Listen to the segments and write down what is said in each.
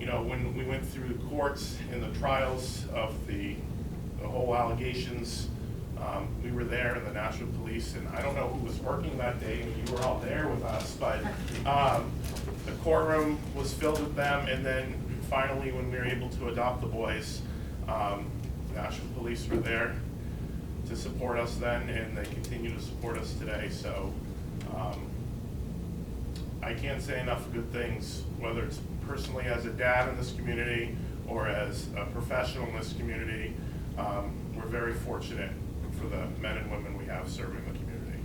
know, when we went through the courts and the trials of the whole allegations, we were there in the Nashua Police, and I don't know who was working that day, and you were all there with us, but the courtroom was filled with them, and then finally when we were able to adopt the boys, Nashua Police were there to support us then, and they continue to support us today. So I can't say enough good things, whether it's personally as a dad in this community or as a professional in this community. We're very fortunate for the men and women we have serving the community.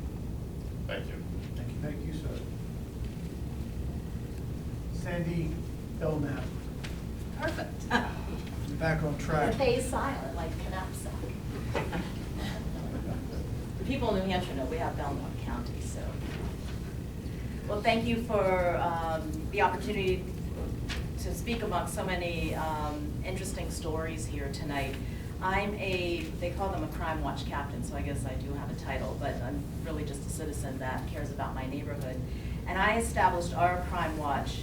Thank you. Thank you. Thank you, sir. Sandy Belknap. Perfect. Back on track. The phase silent, like Knapsack. The people in New Hampshire know we have Belknap County, so. Well, thank you for the opportunity to speak among so many interesting stories here tonight. They call them a crime watch captain, so I guess I do have a title, but I'm really just a citizen that cares about my neighborhood. And I established our crime watch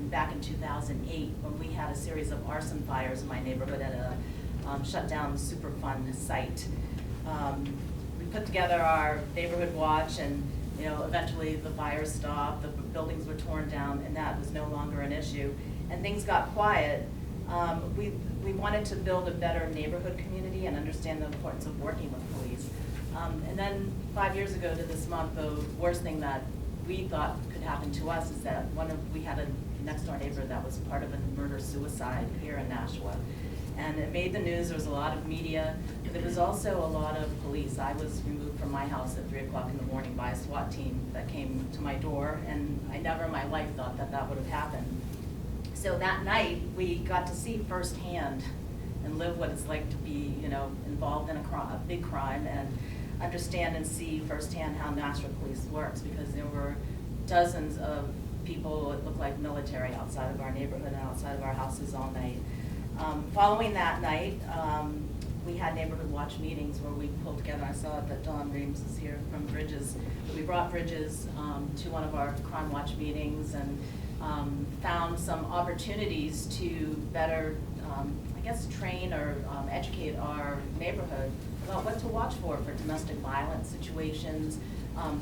back in 2008 when we had a series of arson fires in my neighborhood at a shut down Superfund site. We put together our neighborhood watch, and eventually the fires stopped, the buildings were torn down, and that was no longer an issue. And things got quiet. We wanted to build a better neighborhood community and understand the importance of working with police. And then 5 years ago to this month, the worst thing that we thought could happen to us is that we had a next door neighbor that was part of a murder-suicide here in Nashua. And it made the news. There was a lot of media, but there was also a lot of police. I was removed from my house at 3 o'clock in the morning by a SWAT team that came to my door, and I never in my life thought that that would have happened. So that night, we got to see firsthand and live what it's like to be, involved in a big crime, and understand and see firsthand how Nashua Police works, because there were dozens of people that looked like military outside of our neighborhood and outside of our houses all night. Following that night, we had neighborhood watch meetings where we pulled together. I saw that Dawn Reams is here from Bridges. We brought Bridges to one of our crime watch meetings and found some opportunities to better, train or educate our neighborhood about what to watch for domestic violence situations,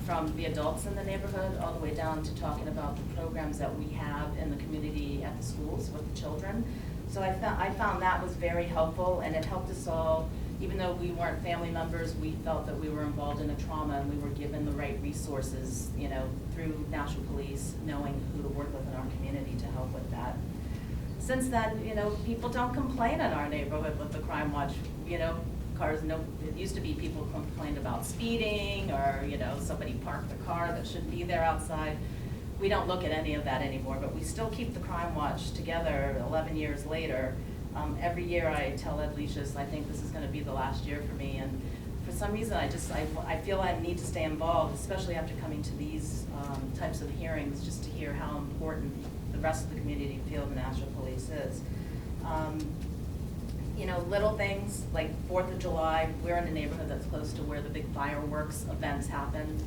from the adults in the neighborhood all the way down to talking about the programs that we have in the community at the schools with the children. So I found that was very helpful, and it helped us all. Even though we weren't family members, we felt that we were involved in a trauma, and we were given the right resources, through Nashua Police, knowing who to work with in our community to help with that. Since then, people don't complain in our neighborhood with the crime watch. It used to be people complained about speeding, or somebody parked the car that shouldn't be there outside. We don't look at any of that anymore, but we still keep the crime watch together 11 years later. Every year I tell Ed Leicius, I think this is going to be the last year for me, and for some reason I feel I need to stay involved, especially after coming to these types of hearings, just to hear how important the rest of the community feel the Nashua Police is. Little things like 4th of July, we're in a neighborhood that's close to where the big fireworks events happen.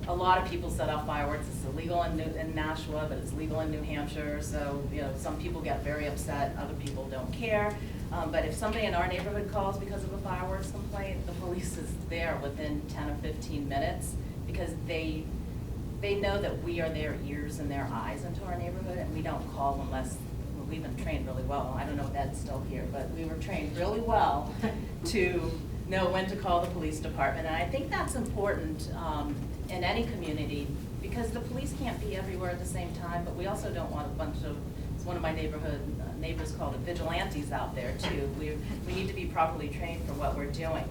A lot of people set off fireworks. It's illegal in Nashua, but it's legal in New Hampshire. So, some people get very upset. Other people don't care. But if somebody in our neighborhood calls because of a fireworks complaint, the police is there within 10 or 15 minutes, because they know that we are their ears and their eyes into our neighborhood, and we don't call unless we've been trained really well. I don't know if Ed's still here, but we were trained really well to know when to call the police department. And I think that's important in any community, because the police can't be everywhere at the same time, but we also don't want a bunch of, as one of my neighbors called it, vigilantes out there too. We need to be properly trained for what we're doing.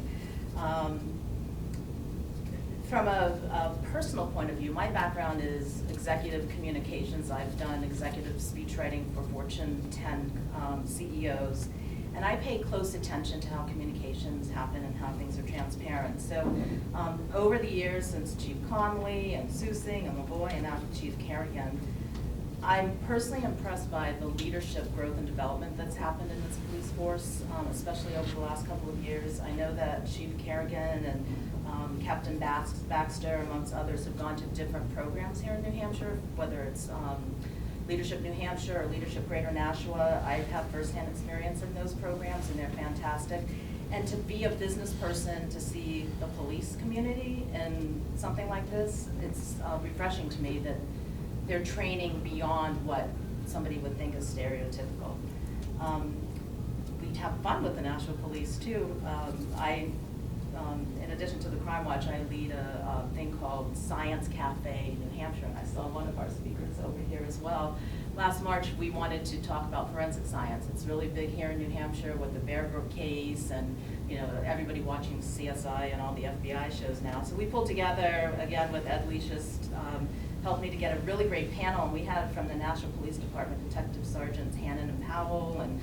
From a personal point of view, my background is executive communications. I've done executive speechwriting for Fortune 10 CEOs, and I pay close attention to how communications happen and how things are transparent. So over the years, since Chief Conley and Susing and LaVoy and now Chief Kerrigan, I'm personally impressed by the leadership growth and development that's happened in this police force, especially over the last couple of years. I know that Chief Kerrigan and Captain Baxter, amongst others, have gone to different programs here in New Hampshire, whether it's Leadership New Hampshire or Leadership Greater Nashua. I have firsthand experience in those programs, and they're fantastic. And to be a business person, to see the police community and something like this, it's refreshing to me that they're training beyond what somebody would think is stereotypical. We have fun with the Nashua Police too. In addition to the Crime Watch, I lead a thing called Science Cafe New Hampshire, and I saw one of our speakers over here as well. Last March, we wanted to talk about forensic science. It's really big here in New Hampshire with the Bear Brook case and, you know, everybody watching CSI and all the FBI shows now. So we pulled together, again, with Ed Leish's, helped me to get a really great panel, and we had from the Nashua Police Department, Detective Sergeants Hannon and Powell, and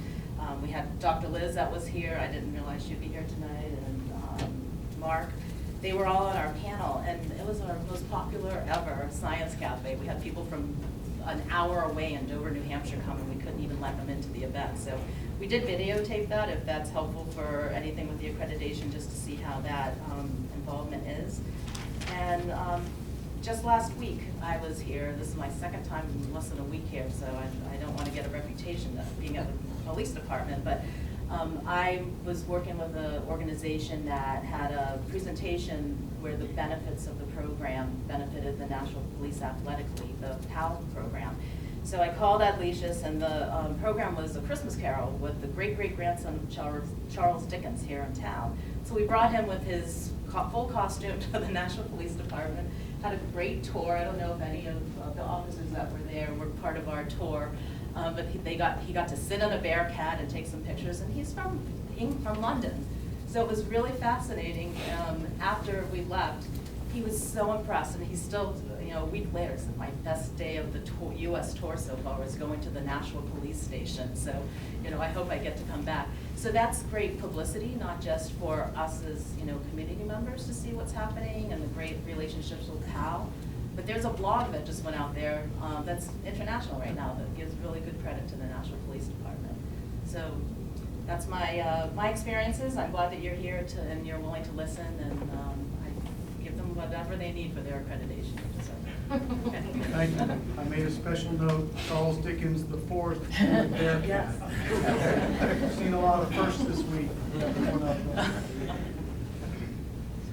we had Dr. Liz that was here. I didn't realize she'd be here tonight, and Mark. They were all on our panel, and it was our most popular ever Science Cafe. We had people from an hour away in Dover, New Hampshire come, and we couldn't even let them into the event. So we did videotape that, if that's helpful for anything with the accreditation, just to see how that involvement is. And just last week, I was here. This is my second time in less than a week here, so I don't want to get a reputation of being at the police department, but I was working with an organization that had a presentation where the benefits of the program benefited the Nashua Police athletically, the PAL program. So I called Ed Leish's, and the program was A Christmas Carol with the great-great-grandson of Charles Dickens here in town. So we brought him with his full costume to the Nashua Police Department, had a great tour. I don't know if any of the officers that were there were part of our tour. But he got to sit on a Bearcat and take some pictures, and he's from London. So it was really fascinating. After we left, he was so impressed, and he's still, you know, a week later said, my best day of the U.S. tour so far was going to the Nashua Police Station. So, you know, I hope I get to come back. So that's great publicity, not just for us as, you know, community members to see what's happening and the great relationships with PAL. But there's a blog that just went out there that's international right now that gives really good credit to the Nashua Police Department. So that's my experiences. I'm glad that you're here and you're willing to listen, and I give them whatever they need for their accreditation. So. Thank you. I made a special note, Charles Dickens the Fourth, Bearcat. Yes. I've seen a lot of firsts this week.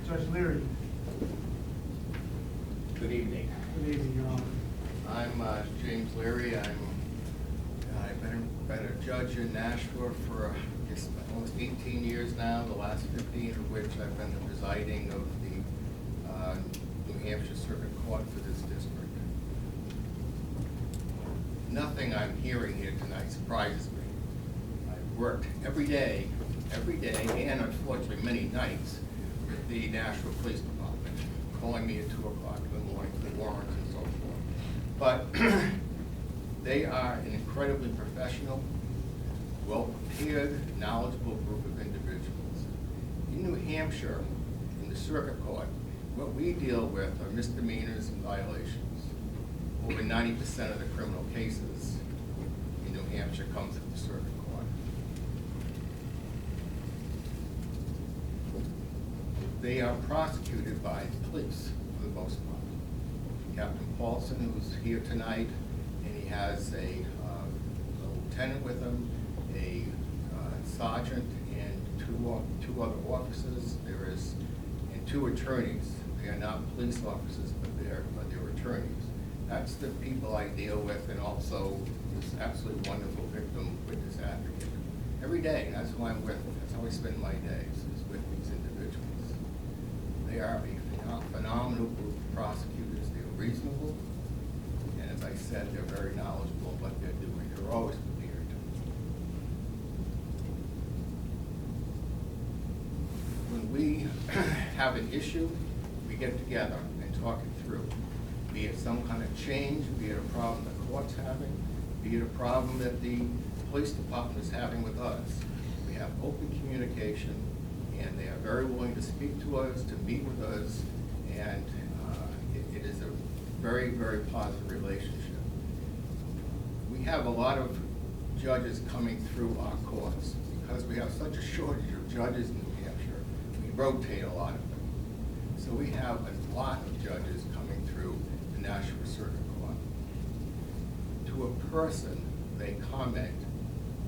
Judge Leary. Good evening. Good evening, Your Honor. I'm James Leary. I've been a judge in Nashua for I guess almost 18 years now, the last 15 of which I've been the presiding of the New Hampshire Circuit Court for this district. Nothing I'm hearing here tonight surprises me. I've worked every day, and unfortunately many nights with the Nashua Police Department, calling me at 2 o'clock in the morning for warrants and so forth. But they are an incredibly professional, well-prepared, knowledgeable group of individuals. In New Hampshire, in the circuit court, what we deal with are misdemeanors and violations. Over 90% of the criminal cases in New Hampshire comes at the circuit court. They are prosecuted by the police for the most part. Captain Paulson, who's here tonight, and he has a lieutenant with him, a sergeant, and two other officers. And 2 attorneys. They are not police officers, but they're attorneys. That's the people I deal with, and also this absolutely wonderful victim witness advocate. Every day, that's who I'm with. That's how I spend my days, is with these individuals. They are a phenomenal group of prosecutors. They're reasonable, and as I said, they're very knowledgeable of what they're doing. They're always prepared. When we have an issue, we get together and talk it through. Be it some kind of change, be it a problem the court's having, be it a problem that the police department is having with us. We have open communication, and they are very willing to speak to us, to meet with us, and it is a very, very positive relationship. We have a lot of judges coming through our courts. Because we have such a shortage of judges in New Hampshire, we rotate a lot of them. So we have a lot of judges coming through the Nashua Circuit Court. To to a person, they comment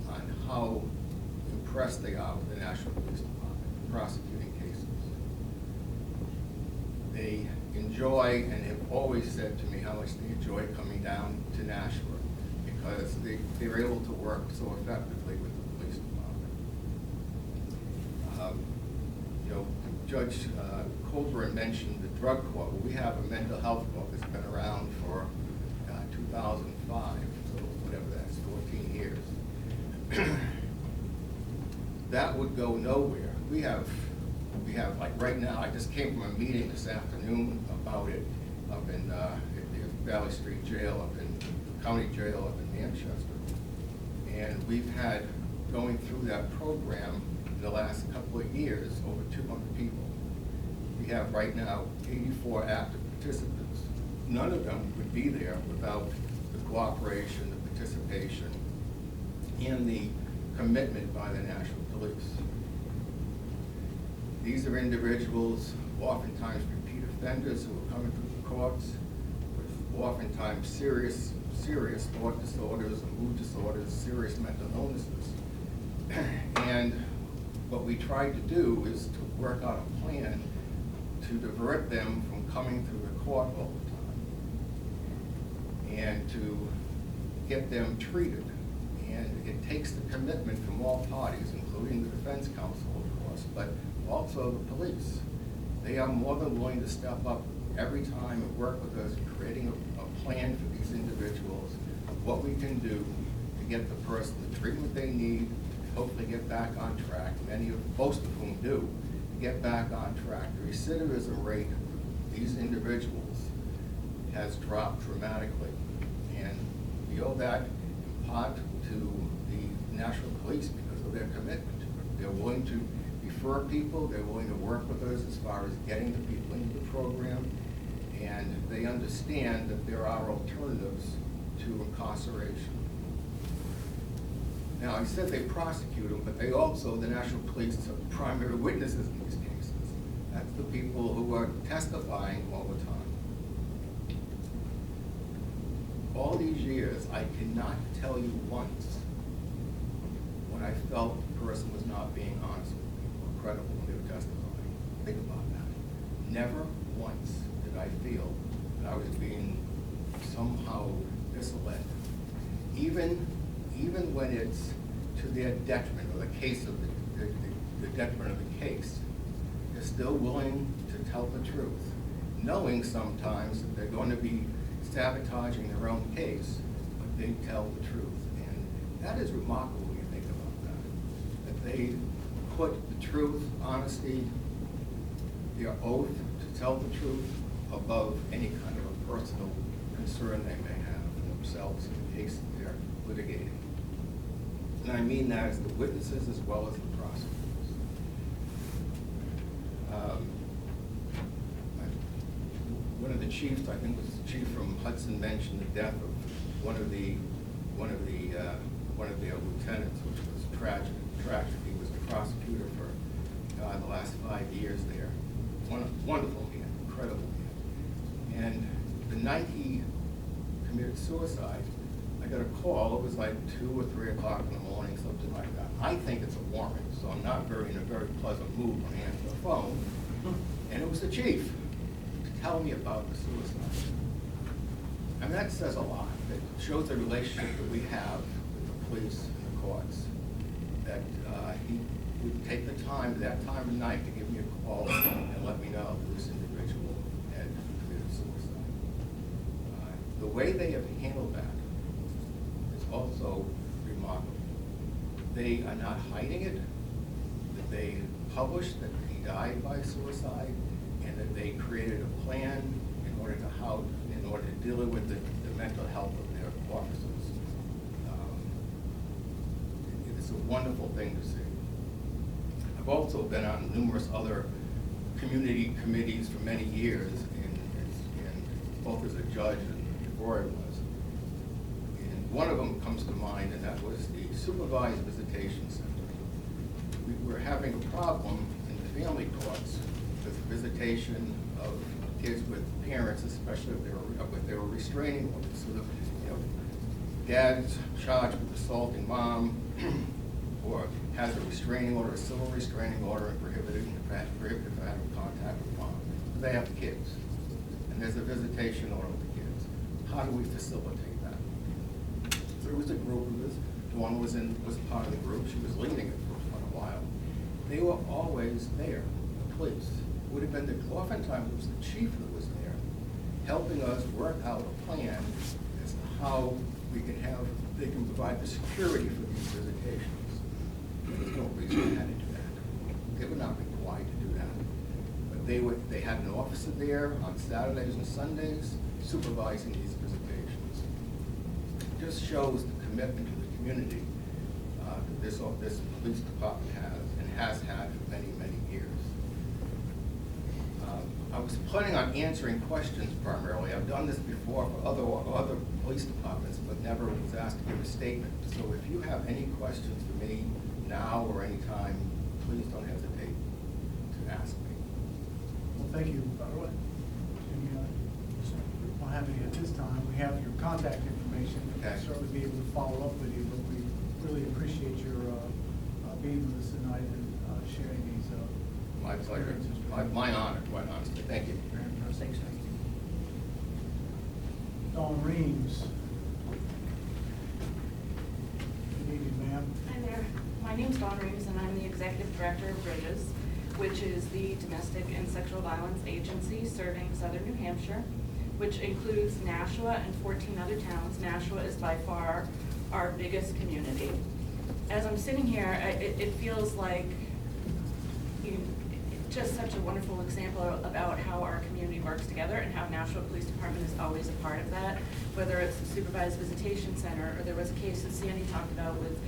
on how impressed they are with the Nashua Police Department prosecuting cases. They enjoy and have always said to me how much they enjoy coming down to Nashua because they're able to work so effectively with the police department. You know, Judge Colburn mentioned the drug court. Well, we have a mental health court that's been around for 2005, so whatever that's, 14 years. That would go nowhere. We have like right now, I just came from a meeting this afternoon about it up in at the Valley Street Jail, up in County Jail up in Manchester. And we've had, going through that program in the last couple of years, over 200 people. We have right now 84 active participants. None of them would be there without the cooperation, the participation, and the commitment by the Nashua Police. These are individuals, oftentimes repeat offenders, who are coming through the courts with oftentimes serious thought disorders, mood disorders, serious mental illnesses. And what we tried to do is to work out a plan to divert them from coming through the court all the time and to get them treated. And it takes the commitment from all parties, including the defense counsel, of course, but also the police. They are more than willing to step up every time and work with us, creating a plan for these individuals, of what we can do to get the person the treatment they need, to hopefully get back on track, most of whom do, to get back on track. The recidivism rate of these individuals has dropped dramatically, and we owe that in part to the Nashua Police because of their commitment to it. They're willing to refer people, they're willing to work with us as far as getting the people into the program, and they understand that there are alternatives to incarceration. Now, I said they prosecute them, but they also, the National Police, are primary witnesses in these cases. That's the people who are testifying all the time. All these years, I cannot tell you once when I felt the person was not being honest with me or credible when they were testifying. Think about that. Never once did I feel that I was being somehow misled. Even when it's to their detriment, or the case of the detriment of the case, they're still willing to tell the truth, knowing sometimes that they're going to be sabotaging their own case, but they tell the truth. And that is remarkable when you think about that they put the truth, honesty, their oath to tell the truth above any kind of a personal concern they may have for themselves in the case that they're litigating. And I mean that as the witnesses as well as the prosecutors. One of the chiefs, I think it was the chief from Hudson, mentioned the death of one of their lieutenants, which was tragic. He was the prosecutor for the last 5 years there. Wonderful man, incredible man. And the night he committed suicide, I got a call. It was like 2 or 3 o'clock in the morning, something like that. I think it's a warrant, so I'm not in a very pleasant mood when I answer the phone. And it was the chief to tell me about the suicide. I mean, that says a lot. It shows the relationship that we have with the police and the courts. That he would take the time at that time of night to give me a call and let me know that this individual had committed suicide. The way they have handled that is also remarkable. They are not hiding it, that they published that he died by suicide, and that they created a plan in order to deal with the mental health of their officers. It's a wonderful thing to see. I've also been on numerous other community committees for many years, and both as a judge and before I was. And one of them comes to mind, and that was the supervised visitation center. We were having a problem in the family courts with visitation of kids with parents, especially if they were restraining orders. So dad's charged with assaulting mom, or has a restraining order, a civil restraining order, and prohibited from having contact with mom. They have kids, and there's a visitation order with the kids. How do we facilitate that? There was a group of us. Dawn was part of the group. She was leading it for quite a while. They were always there. The police would have been oftentimes it was the chief that was there, helping us work out a plan as to how they can provide the security for these visitations. There's no reason they had to do that. They were not required to do that. But they had an officer there on Saturdays and Sundays supervising these visitations. It just shows the commitment to the community that this police department has and has had for many, many years. I was planning on answering questions primarily. I've done this before for other police departments, but never was asked to give a statement. So if you have any questions for me now or any time, please don't hesitate to ask me. Well, thank you, by the way. We don't have any at this time. We have your contact information. Okay. We'll certainly be able to follow up with you, but we really appreciate your being with us tonight and sharing these. My pleasure. My honor, quite honestly. Thank you. Very impressive. Dawn Reams. Good evening, ma'am. Hi there. My name's Dawn Reeves, and I'm the Executive Director of Bridges, which is the domestic and sexual violence agency serving southern New Hampshire, which includes Nashua and 14 other towns. Nashua is by far our biggest community. As I'm sitting here, it feels like just such a wonderful example about how our community works together and how Nashua Police Department is always a part of that, whether it's the supervised visitation center, or there was a case that Sandy talked about with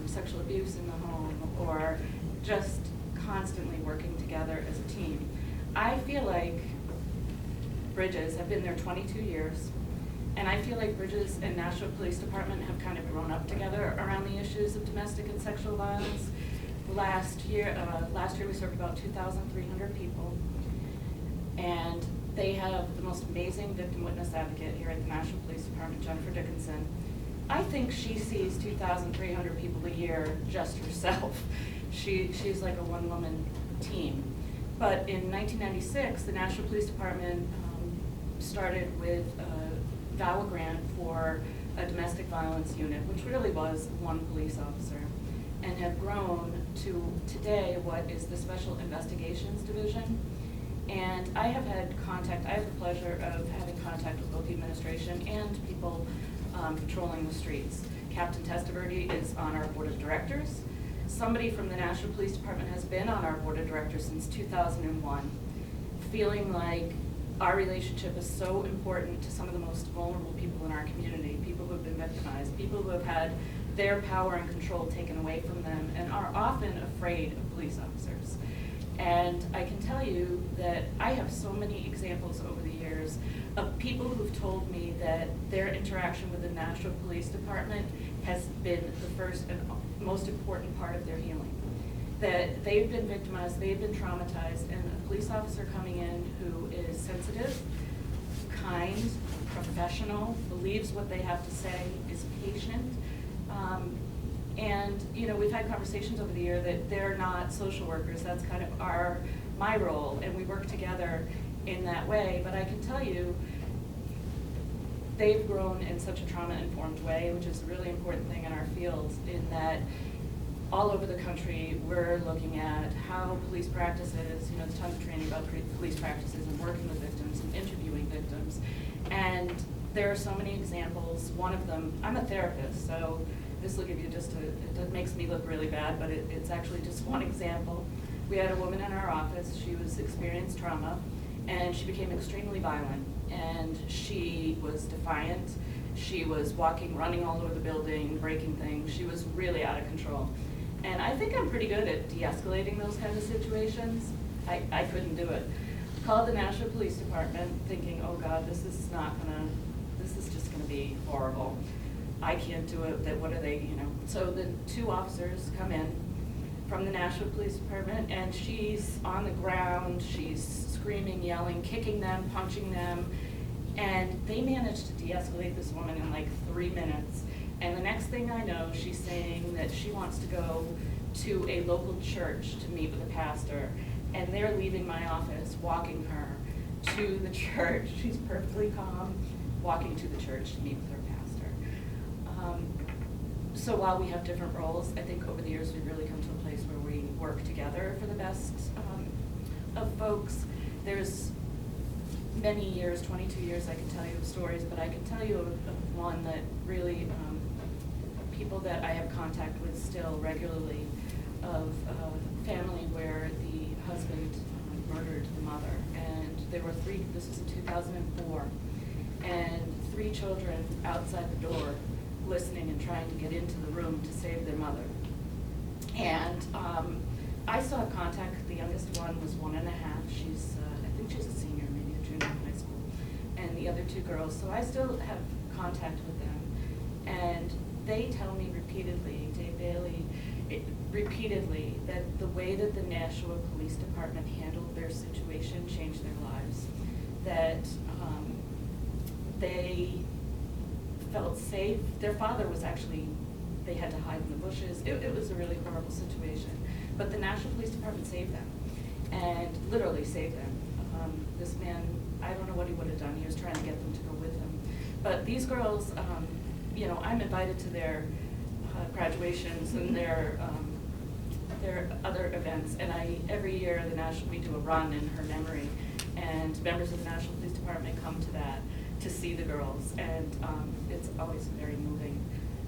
sexual abuse in the home, or just constantly working together as a team. I feel like Bridges, I've been there 22 years, and I feel like Bridges and Nashua Police Department have kind of grown up together around the issues of domestic and sexual violence. Last year we served about 2,300 people, and they have the most amazing victim witness advocate here at the Nashua Police Department, Jennifer Dickinson. I think she sees 2,300 people a year just herself. She's like a one-woman team. But in 1996, the Nashua Police Department started with a VAWA grant for a domestic violence unit, which really was one police officer, and have grown to today what is the Special Investigations Division. And I have the pleasure of having contact with both the administration and people patrolling the streets. Captain Testaverde is on our board of directors. Somebody from the Nashua Police Department has been on our board of directors since 2001, feeling like our relationship is so important to some of the most vulnerable people in our community, people who have been victimized, people who have had their power and control taken away from them and are often afraid of police officers. And I can tell you that I have so many examples over the years of people who've told me that their interaction with the Nashua Police Department has been the first and most important part of their healing. That they've been victimized, they've been traumatized, and a police officer coming in who is sensitive, kind, professional, believes what they have to say, is patient. And we've had conversations over the year that they're not social workers. That's kind of my role, and we work together in that way. But I can tell you, they've grown in such a trauma-informed way, which is a really important thing in our field, in that all over the country, we're looking at how police practices, there's tons of training about police practices and working with victims and interviewing victims. And there are so many examples. One of them, I'm a therapist, so this will give you it makes me look really bad, but it's actually just one example. We had a woman in our office, she experienced trauma, and she became extremely violent. And she was defiant, she was running all over the building, breaking things, she was really out of control. And I think I'm pretty good at de-escalating those kinds of situations. I couldn't do it. Called the Nashua Police Department thinking, oh God, this is just gonna be horrible. I can't do it, what are they, So the two officers come in from the Nashua Police Department, and she's on the ground, she's screaming, yelling, kicking them, punching them, and they managed to de-escalate this woman in like 3 minutes. And the next thing I know, she's saying that she wants to go to a local church to meet with a pastor, and they're leaving my office, walking her to the church. She's perfectly calm, walking to the church to meet with her pastor. So while we have different roles, I think over the years we've really come to a place where we work together for the best of folks. There's many years, 22 years, I can tell you of stories, but I can tell you of one that really, people that I have contact with still regularly, of a family where the husband murdered the mother. And there were three, this was in 2004, and 3 children outside the door listening and trying to get into the room to save their mother. And I still have contact. The youngest one was 1.5. She's, I think she's a senior, maybe a junior in high school. And the other 2 girls, so I still have contact with them. And they tell me repeatedly, Dave Bailey, repeatedly, that the way that the Nashua Police Department handled their situation changed their lives. That they felt safe. Their father was actually, they had to hide in the bushes. It was a really horrible situation. But the Nashua Police Department saved them, and literally saved them. This man, I don't know what he would have done. He was trying to get them to go with him. But these girls, you know, I'm invited to their graduations and their other events, and every year we do a run in her memory, and members of the National Police Department come to that to see the girls, and it's always a very moving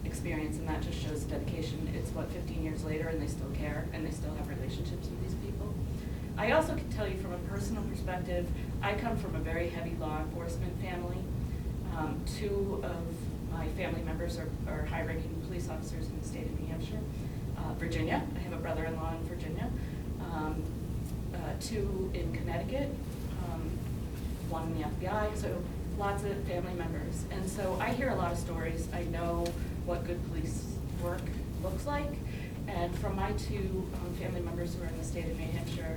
experience, and that just shows dedication. It's 15 years later, and they still care, and they still have relationships with these people. I also can tell you from a personal perspective, I come from a very heavy law enforcement family. 2 of my family members are high-ranking police officers in the state of New Hampshire. Virginia, I have a brother-in-law in Virginia. 2 in Connecticut, 1 in the FBI, so lots of family members. And so I hear a lot of stories. I know what good police work looks like. And from my 2 family members who are in the state of New Hampshire,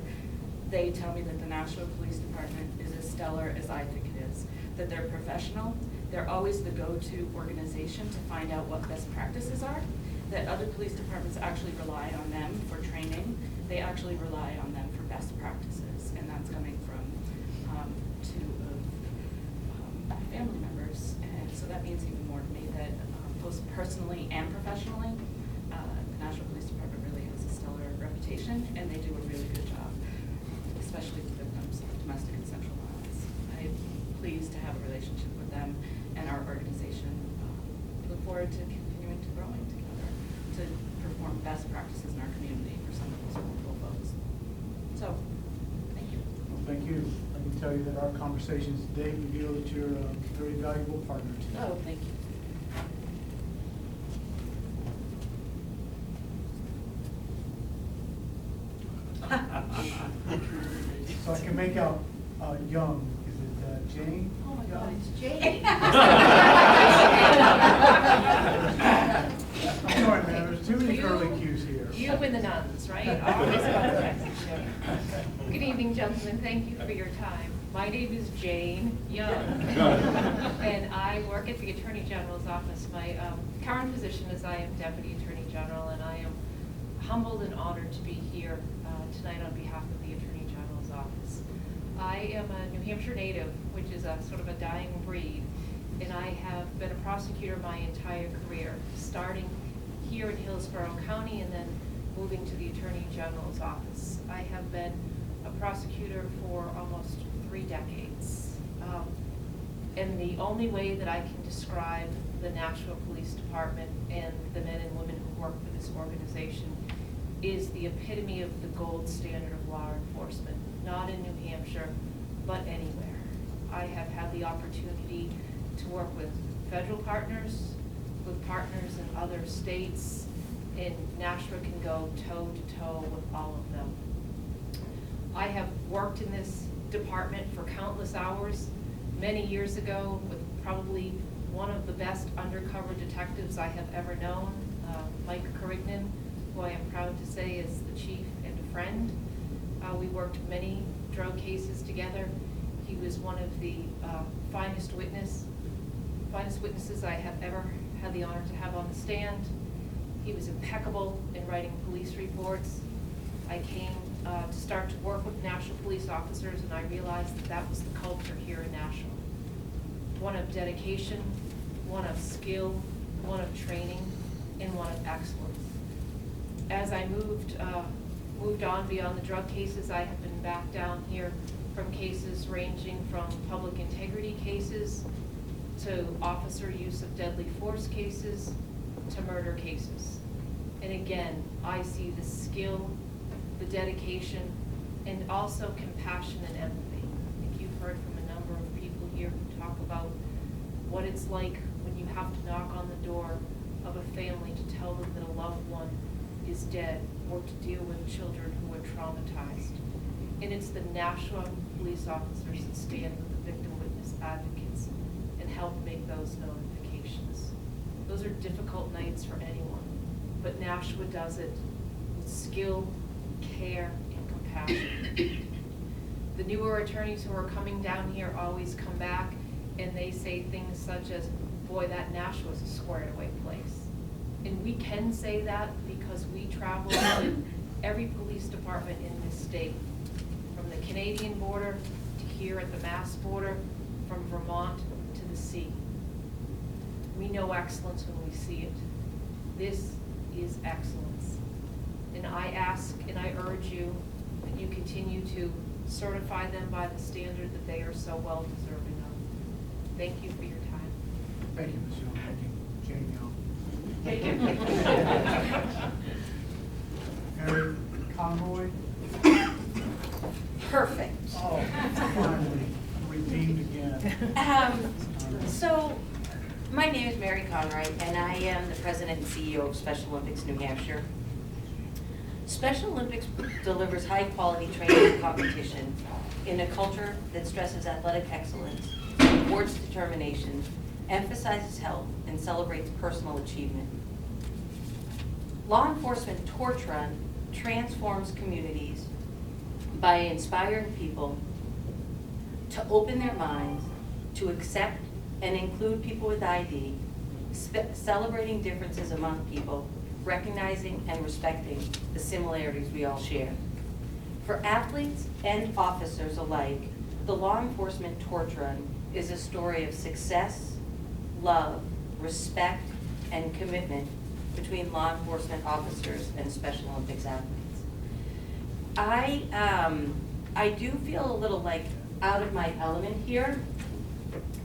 they tell me that the Nashua Police Department is as stellar as I think it is. That they're professional. They're always the go-to organization to find out what best practices are. That other police departments actually rely on them for training. They actually rely on them for best practices. And that's coming from 2 of my family members. And so that means even more to me that both personally and professionally, the National Police Department really has a stellar reputation, and they do a really good job, especially with victims of domestic and sexual violence. I'm pleased to have a relationship with them and our organization. Look forward to continuing to growing together to perform best practices in our community for some of those wonderful folks. So, thank you. Well, thank you. Let me tell you that our conversations today reveal that you're a very valuable partner to us. Oh, thank you. So I can make out Young. Is it Jane? Oh my God, Young? it's Jane. I'm sorry, man. There's too many curly cues here. You and the nuns, right? Always contact each other. Good evening, gentlemen. Thank you for your time. My name is Jane Young, and I work at the Attorney General's office. My current position is I am Deputy Attorney General, and I am humbled and honored to be here tonight on behalf of the Attorney General's office. I am a New Hampshire native, which is a sort of a dying breed, and I have been a prosecutor my entire career, starting here in Hillsborough County and then moving to the Attorney General's office. I have been a prosecutor for almost 3 decades. And the only way that I can describe the Nashua Police Department and the men and women who work for this organization is the epitome of the gold standard of law enforcement, not in New Hampshire, but anywhere. I have had the opportunity to work with federal partners, with partners in other states, and Nashua can go toe-to-toe with all of them. I have worked in this department for countless hours. Many years ago, with probably one of the best undercover detectives I have ever known, Mike Carignan, who I am proud to say is the chief and a friend. We worked many drug cases together. He was one of the finest witnesses I have ever had the honor to have on the stand. He was impeccable in writing police reports. I came to start to work with Nashua police officers, and I realized that that was the culture here in Nashua. One of dedication, one of skill, one of training, and one of excellence. As I moved on beyond the drug cases, I have been back down here from cases ranging from public integrity cases to officer use of deadly force cases to murder cases. And again, I see the skill, the dedication, and also compassion and empathy. I think you've heard from a number of people here who talk about what it's like when you have to knock on the door of a family to tell them that a loved one is dead, or to deal with children who are traumatized. And it's the Nashua police officers that stand with the victim witness advocates and help make those notifications. Those are difficult nights for anyone, but Nashua does it with skill, care, and compassion. The newer attorneys who are coming down here always come back and they say things such as, boy, that Nashua is a squared away place. And we can say that because we travel with every police department in this state, from the Canadian border to here at the Mass border, from Vermont to the sea. We know excellence when we see it. This is excellence. And I ask and I urge you that you continue to certify them by the standard that they are so well deserving of. Thank you for your time. Thank you, Ms. Young. Thank you, Jane Young. Mary Conroy. Perfect. Oh, finally, redeemed again. So, my name is Mary Conroy, and I am the president and CEO of Special Olympics New Hampshire. Special Olympics delivers high-quality training and competition in a culture that stresses athletic excellence, rewards determination, emphasizes health, and celebrates personal achievement. Law enforcement torch run transforms communities by inspiring people to open their minds, to accept and include people with ID, celebrating differences among people, recognizing and respecting the similarities we all share. For athletes and officers alike, the law enforcement torch run is a story of success, love, respect, and commitment between law enforcement officers and Special Olympics athletes. I do feel a little like out of my element here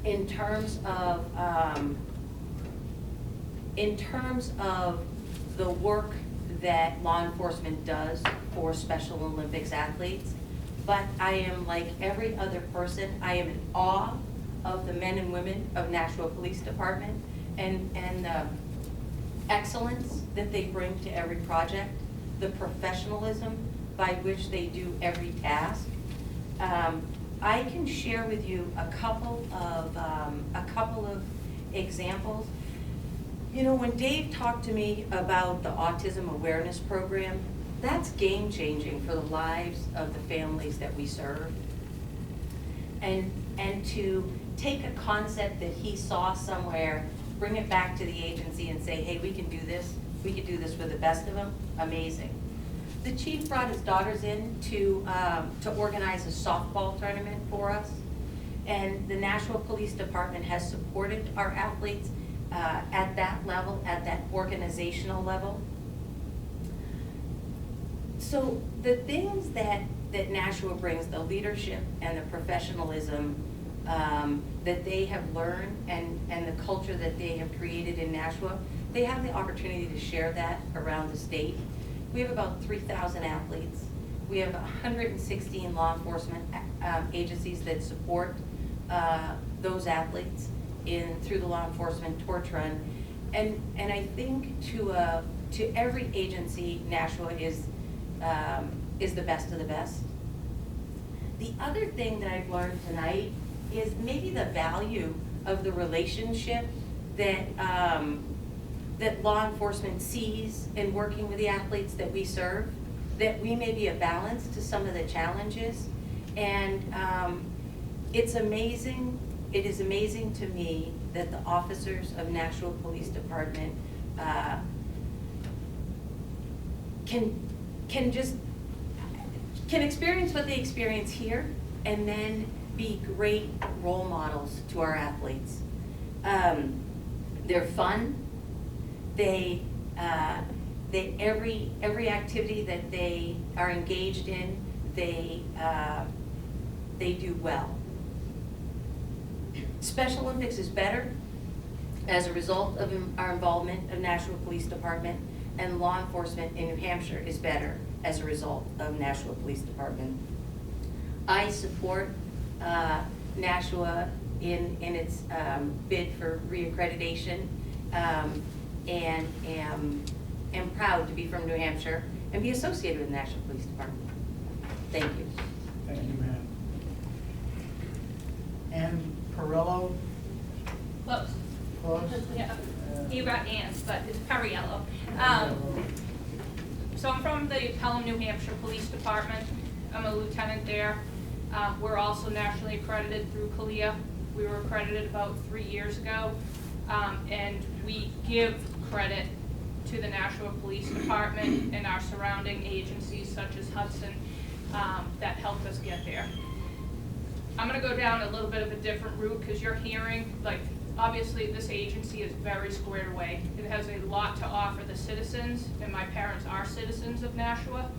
in terms of the work that law enforcement does for Special Olympics athletes, but I am like every other person. I am in awe of the men and women of Nashua Police Department and the excellence that they bring to every project, the professionalism by which they do every task. I can share with you a couple of examples. You know, when Dave talked to me about the autism awareness program, that's game changing for the lives of the families that we serve. And to take a concept that he saw somewhere, bring it back to the agency and say, hey, we can do this for the best of them, amazing. The chief brought his daughters in to organize a softball tournament for us. And the Nashua Police Department has supported our athletes at that level, at that organizational level. So the things that Nashua brings, the leadership and the professionalism that they have learned and the culture that they have created in Nashua, they have the opportunity to share that around the state. We have about 3,000 athletes. We have 116 law enforcement agencies that support those athletes through the law enforcement torch run. And I think to every agency, Nashua is the best of the best. The other thing that I've learned tonight is maybe the value of the relationship that law enforcement sees in working with the athletes that we serve, that we may be a balance to some of the challenges. And it's amazing, it is amazing to me that the officers of Nashua Police Department can experience what they experience here and then be great role models to our athletes. They're fun. Every activity that they are engaged in, they do well. Special Olympics is better as a result of our involvement of Nashua Police Department, and law enforcement in New Hampshire is better as a result of Nashua Police Department. I support Nashua in its bid for reaccreditation, and am proud to be from New Hampshire and be associated with the Nashua Police Department. Thank you. Thank you, ma'am. Ann Perello? Close. Close? Yeah, you got Ann's, but it's Perriello. So I'm from the Pelham, New Hampshire Police Department. I'm a lieutenant there. We're also nationally accredited through CALEA. We were accredited about 3 years ago. And we give credit to the Nashua Police Department and our surrounding agencies such as Hudson that helped us get there. I'm gonna go down a little bit of a different route because you're hearing, like, obviously this agency is very squared away. It has a lot to offer the citizens, and my parents are citizens of Nashua.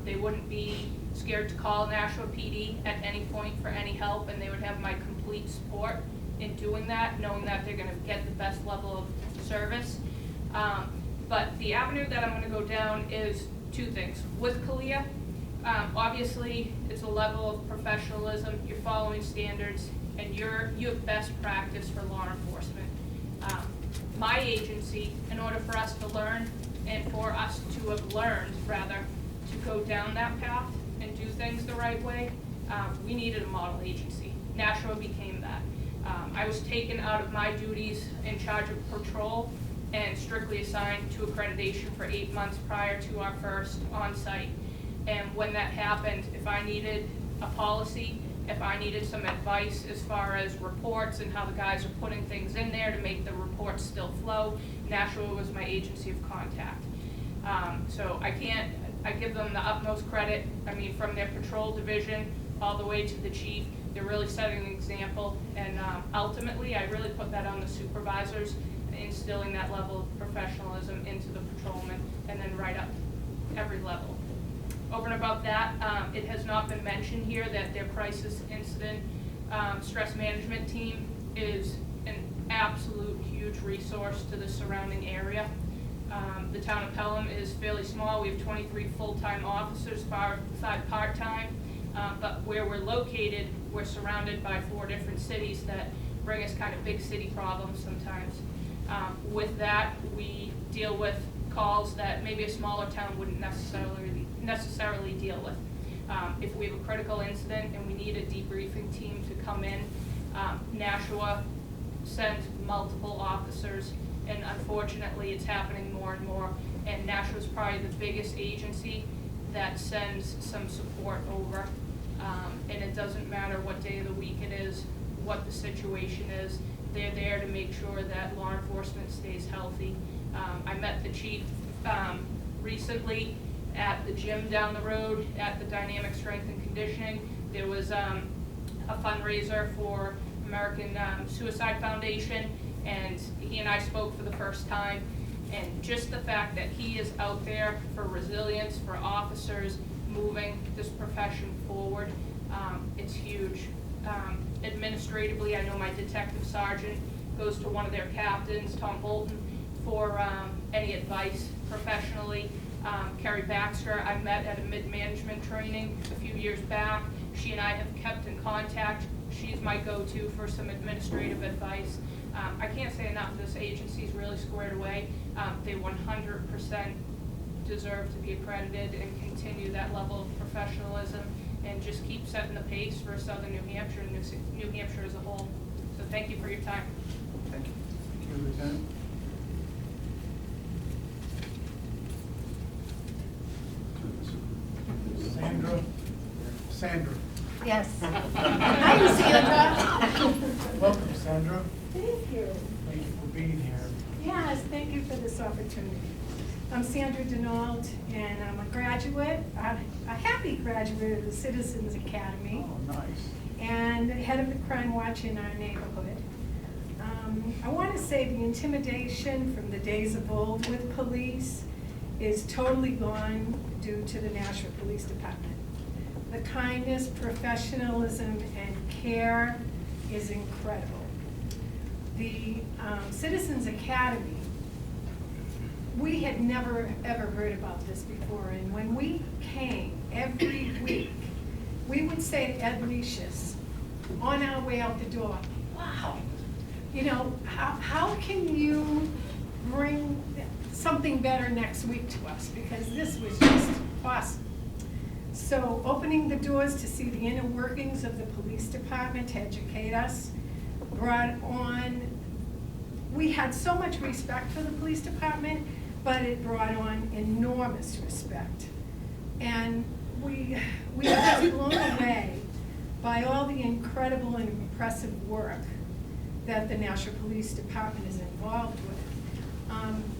They wouldn't be scared to call Nashua PD at any point for any help, and they would have my complete support in doing that, knowing that they're gonna get the best level of service. But the avenue that I'm gonna go down is two things. With CALEA, obviously it's a level of professionalism, you're following standards, and you have best practice for law enforcement. My agency, in order for us to learn, and for us to have learned, rather, to go down that path and do things the right way, we needed a model agency. Nashua became that. I was taken out of my duties in charge of patrol and strictly assigned to accreditation for 8 months prior to our first on-site. And when that happened, if I needed a policy, if I needed some advice as far as reports and how the guys are putting things in there to make the reports still flow, Nashua was my agency of contact. So I give them the utmost credit. I mean, from their patrol division all the way to the chief, they're really setting an example. And ultimately, I really put that on the supervisors, instilling that level of professionalism into the patrolmen, and then right up every level. Over and above that, it has not been mentioned here that their crisis incident stress management team is an absolute huge resource to the surrounding area. The town of Pelham is fairly small. We have 23 full-time officers, 5 part-time, but where we're located, we're surrounded by 4 different cities that bring us kind of big city problems sometimes. With that, we deal with calls that maybe a smaller town wouldn't necessarily deal with. If we have a critical incident and we need a debriefing team to come in, Nashua sends multiple officers, and unfortunately it's happening more and more, and Nashua is probably the biggest agency that sends some support over, and it doesn't matter what day of the week it is, what the situation is, they're there to make sure that law enforcement stays healthy. I met the chief recently at the gym down the road at the Dynamic Strength and Conditioning. There was a fundraiser for American Suicide Foundation, and he and I spoke for the first time. And just the fact that he is out there for resilience, for officers, moving this profession forward, it's huge. Administratively, I know my detective sergeant goes to one of their captains, Tom Bolton, for any advice professionally. Carrie Baxter, I met at a mid-management training a few years back. She and I have kept in contact. She's my go-to for some administrative advice. I can't say enough, this agency is really squared away. They 100% deserve to be accredited and continue that level of professionalism and just keep setting the pace for Southern New Hampshire and New Hampshire as a whole. So thank you for your time. Thank you. Thank you, Lieutenant. Sandra. Yes. Hi, Sandra. Welcome, Sandra. you. Thank you for being here. Yes, thank you for this opportunity. I'm Sandra Denault, and I'm a graduate, a happy graduate of the Citizens Academy, Oh, nice. and head of the crime watch in our neighborhood. I want to say the intimidation from the days of old with police is totally gone due to the Nashua Police Department. The kindness, professionalism, and care is incredible. The Citizens Academy, we had never ever heard about this before, and when we came every week, we would say to Ed Lucius on our way out the door, wow, you know, how can you bring something better next week to us? Because this was just awesome. So opening the doors to see the inner workings of the police department, to educate us, brought on, we had so much respect for the police department, but it brought on enormous respect. And we were just blown away by all the incredible and impressive work that the Nashua Police Department is involved with.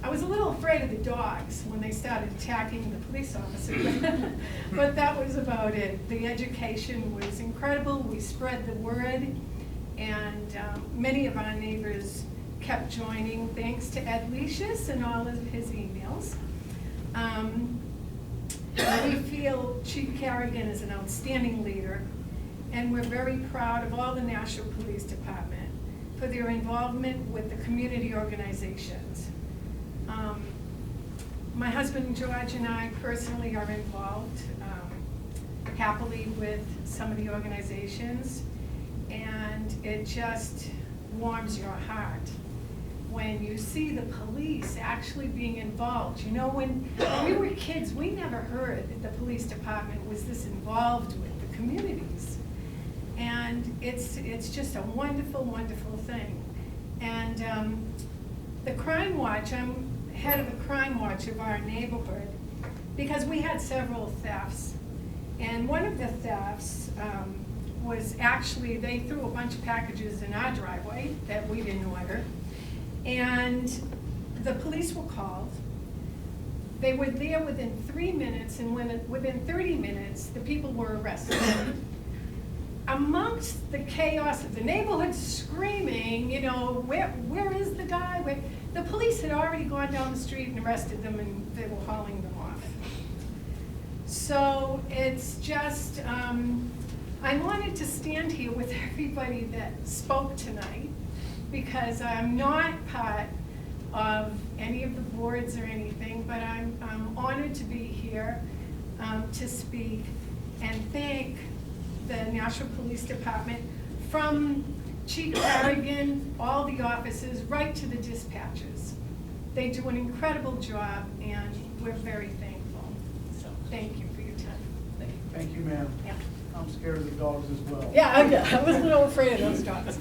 I was a little afraid of the dogs when they started attacking the police officers, but that was about it. The education was incredible. We spread the word, and many of our neighbors kept joining thanks to Ed Lucius and all of his emails. We feel Chief Carrigan is an outstanding leader, and we're very proud of all the Nashua Police Department for their involvement with the community organizations. My husband George and I personally are involved happily with some of the organizations, and it just warms your heart when you see the police actually being involved. You know, when we were kids, we never heard that the police department was this involved with the communities. And it's just a wonderful, wonderful thing. And the Crime Watch, I'm head of the Crime Watch of our neighborhood, because we had several thefts. And one of the thefts was actually, they threw a bunch of packages in our driveway that we didn't order. And the police were called. They were there within 3 minutes, and within 30 minutes, the people were arrested. Amongst the chaos of the neighborhood screaming, you know, where is the guy? The police had already gone down the street and arrested them, and they were hauling them off. So it's just, I wanted to stand here with everybody that spoke tonight, because I'm not part of any of the boards or anything, but I'm honored to be here to speak and thank the Nashua Police Department, from Chief Carrigan, all the officers, right to the dispatchers. They do an incredible job, and we're very thankful. So thank you for your time. Thank you, ma'am. Yeah. I'm scared of the dogs as well. Yeah, I was a little afraid of those dogs.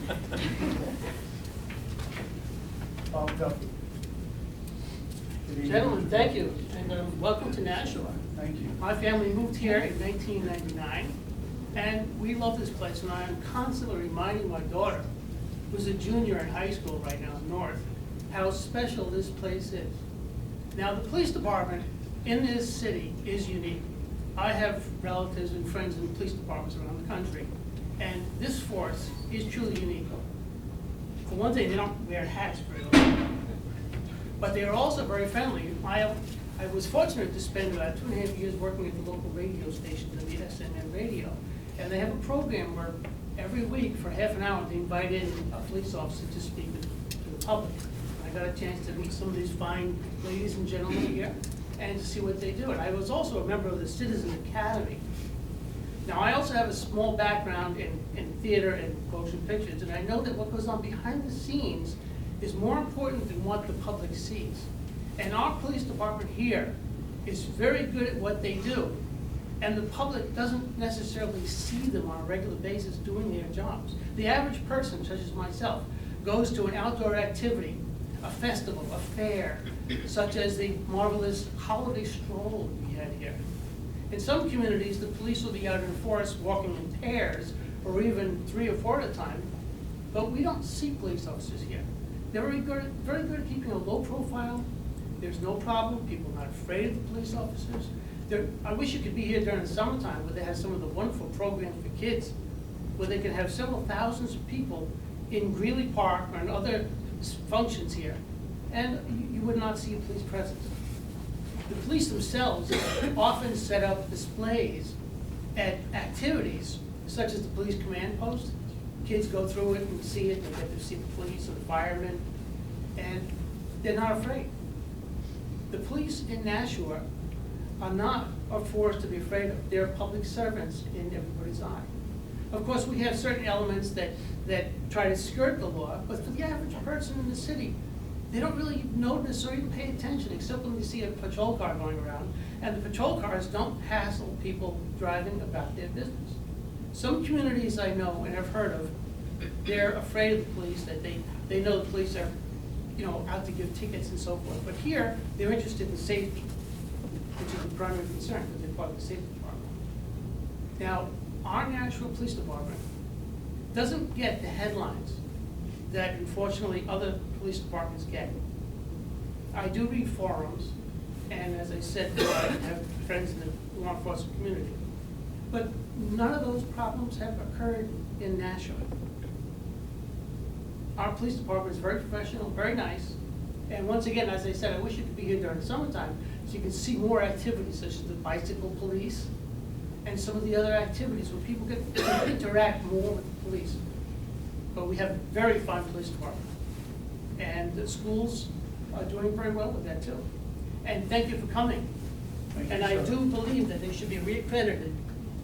Bob Duffy. Good evening. Gentlemen, thank you, and welcome to Nashua. Thank you. My family moved here in 1999, and we love this place, and I am constantly reminding my daughter, who's a junior in high school right now in North, how special this place is. Now, the police department in this city is unique. I have relatives and friends in police departments around the country, and this force is truly unique. For one thing, they don't wear hats very often, but they are also very friendly. I was fortunate to spend about 2.5 years working at the local radio station, the SMN radio, and they have a program where every week for half an hour they invite in a police officer to speak to the public. I got a chance to meet some of these fine ladies and gentlemen here and to see what they do. And I was also a member of the Citizen Academy. Now, I also have a small background in theater and motion pictures, and I know that what goes on behind the scenes is more important than what the public sees. And our police department here is very good at what they do, and the public doesn't necessarily see them on a regular basis doing their jobs. The average person, such as myself, goes to an outdoor activity, a festival, a fair, such as the marvelous holiday stroll we had here. In some communities, the police will be out in the forest walking in pairs, or even 3 or 4 at a time, but we don't see police officers here. They're very good at keeping a low profile. There's no problem. People are not afraid of the police officers. I wish you could be here during the summertime where they have some of the wonderful programs for kids, where they can have several thousands of people in Greeley Park or in other functions here, and you would not see a police presence. The police themselves often set up displays at activities such as the police command post. Kids go through it and see it, they get to see the police or the firemen, and they're not afraid. The police in Nashua are not a force to be afraid of. They're public servants in everybody's eye. Of course, we have certain elements that try to skirt the law, but for the average person in the city, they don't really notice or even pay attention, except when they see a patrol car going around. And the patrol cars don't hassle people driving about their business. Some communities I know and have heard of, they're afraid of the police, that they know the police are, out to give tickets and so forth. But here, they're interested in safety, which is the primary concern, because they're part of the safety department. Now, our Nashua Police Department doesn't get the headlines that unfortunately other police departments get. I do read forums, and as I said, I have friends in the law enforcement community. But none of those problems have occurred in Nashua. Our police department is very professional, very nice, and once again, as I said, I wish you could be here during the summertime so you can see more activities such as the bicycle police and some of the other activities where people get to interact more with the police. But we have a very fine police department, and the schools are doing very well with that too. And thank you for coming. Thank you, And I sir. do believe that they should be reaccredited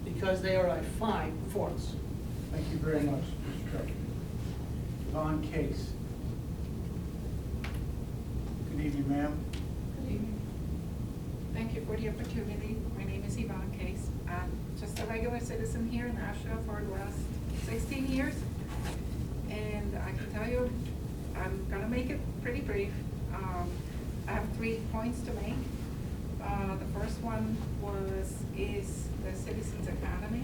because they are a fine force. Thank you very much, Mr. Truckee. Yvonne Case. Good evening, ma'am. Good evening. Thank you for the opportunity. My name is Yvonne Case. I'm just a regular citizen here in Nashua for the last 16 years. And I can tell you, I'm gonna make it pretty brief. I have 3 points to make. The first one is the Citizens Academy.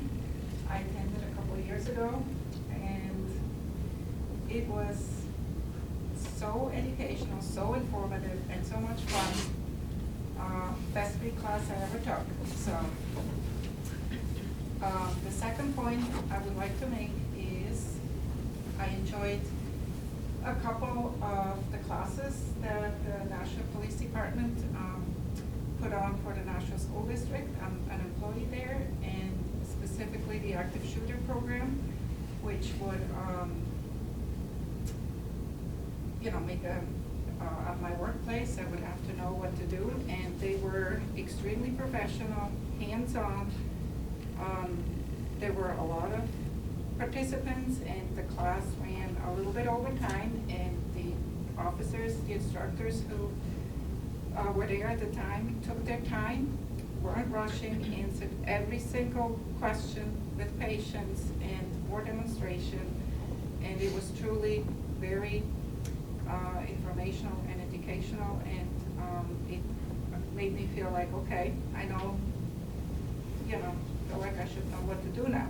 I attended a couple of years ago, and it was so educational, so informative, and so much fun. Best week class I ever took. So, the second point I would like to make is I enjoyed a couple of the classes that the Nashua Police Department put on for the Nashua School District. I'm an employee there, and specifically the active shooter program, which would make at my workplace, I would have to know what to do, and they were extremely professional, hands-on. There were a lot of participants, and the class ran a little bit over time, and the officers, the instructors who were there at the time took their time, weren't rushing, answered every single question with patience and more demonstration, and it was truly very informational and educational, and it made me feel like, okay, I know, feel like I should know what to do now.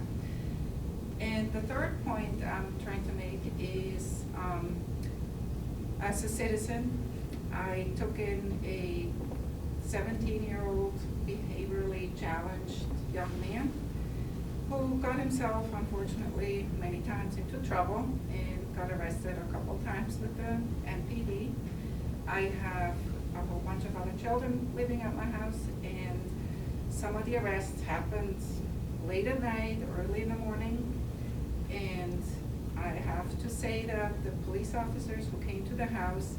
And the third point I'm trying to make is, as a citizen, I took in a 17-year-old behaviorally challenged young man who got himself, unfortunately, many times into trouble and got arrested a couple times with the NPD. I have a whole bunch of other children living at my house, and some of the arrests happened late at night, early in the morning, and I have to say that the police officers who came to the house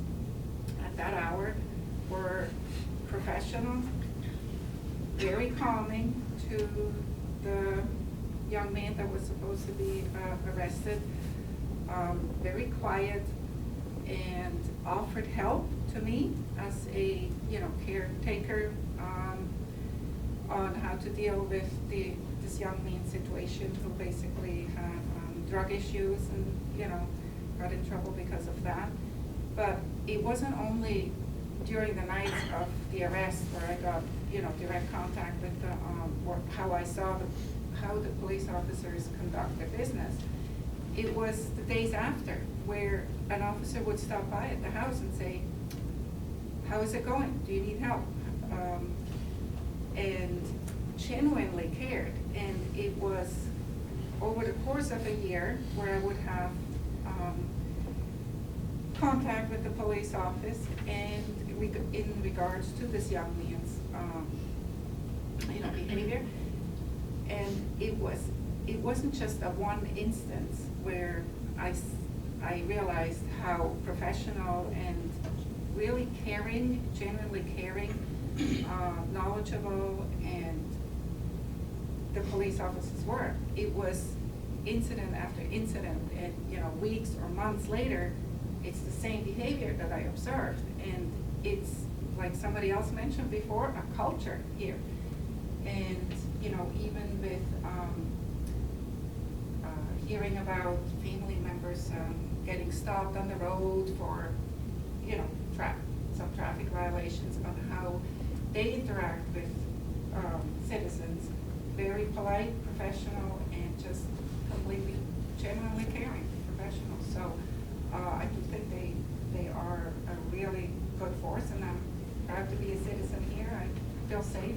at that hour were professional, very calming to the young man that was supposed to be arrested, very quiet, and offered help to me as a caretaker on how to deal with this young man's situation, who basically had drug issues and got in trouble because of that. But it wasn't only during the nights of the arrest where I got direct contact with the how I saw how the police officers conduct their business. It was the days after, where an officer would stop by at the house and say, how is it going? Do you need help? And genuinely cared. And it was over the course of a year where I would have contact with the police office and in regards to this young man's behavior. And it wasn't just a one instance where I realized how professional and really caring, genuinely caring, knowledgeable, and the police officers were. It was incident after incident, and weeks or months later, it's the same behavior that I observed. And it's, like somebody else mentioned before, a culture here. And even with hearing about family members getting stopped on the road for some traffic violations, on how they interact with citizens, very polite, professional, and just completely, genuinely caring, professional. So I do think they are a really good force, and I'm proud to be a citizen here. I feel safe,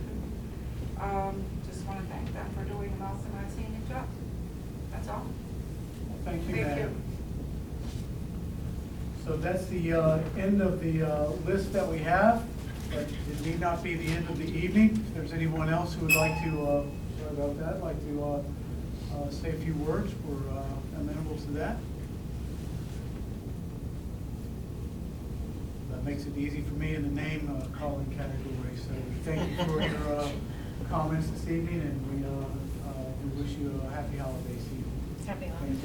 and just want to thank them for doing an awesome, outstanding job. That's all. Thank you, Thank Madam. you. So that's the end of the list that we have, but it need not be the end of the evening. If there's anyone else who would like to, sorry about that, like to say a few words, we're amenable to that. That makes it easy for me in the name calling category. So thank you for your comments this evening, and we wish you a happy holiday season. Happy holidays.